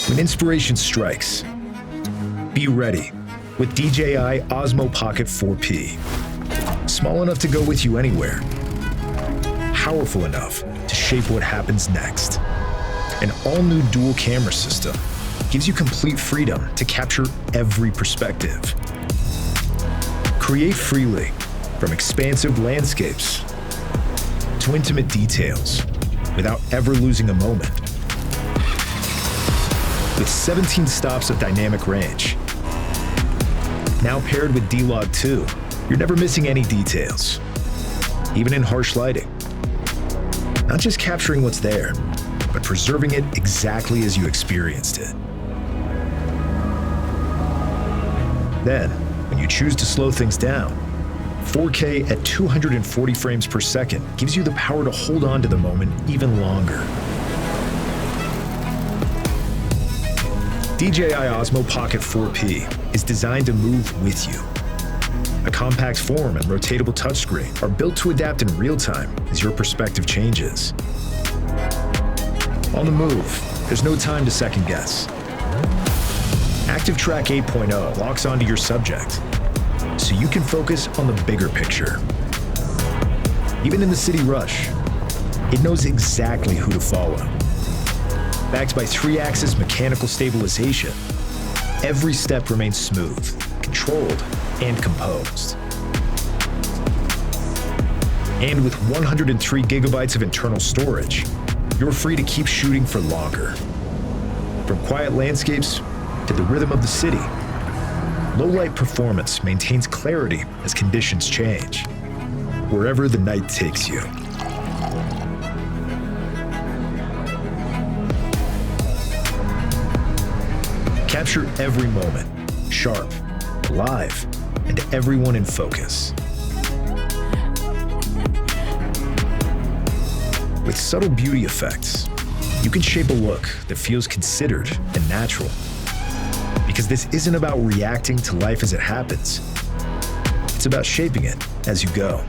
When inspiration strikes, be ready with DJI Osmo Pocket 4P. Small enough to go with you anywhere. Powerful enough to shape what happens next. An all-new dual camera system gives you complete freedom to capture every perspective. Create freely, from expansive landscapes to intimate details, without ever losing a moment. With 17 stops of dynamic range, now paired with D-Log 2, you're never missing any details, even in harsh lighting. Not just capturing what's there, but preserving it exactly as you experienced it. Then, when you choose to slow things down, 4K at 240 frames per second gives you the power to hold on to the moment even longer. DJI Osmo Pocket 4P is designed to move with you. A compact form and rotatable touchscreen are built to adapt in real time as your perspective changes. On the move, there's no time to second guess. Active Track 8.0 locks onto your subject, so you can focus on the bigger picture. Even in the city rush, it knows exactly who to follow. Backed by 3-axis mechanical stabilization, every step remains smooth, controlled, and composed. And with 103 gigabytes of internal storage, you're free to keep shooting for longer. From quiet landscapes to the rhythm of the city, low-light performance maintains clarity as conditions change, wherever the night takes you. Capture every moment, sharp, alive, and everyone in focus. With subtle beauty effects, you can shape a look that feels considered and natural. Because this isn't about reacting to life as it happens. It's about shaping it as you go.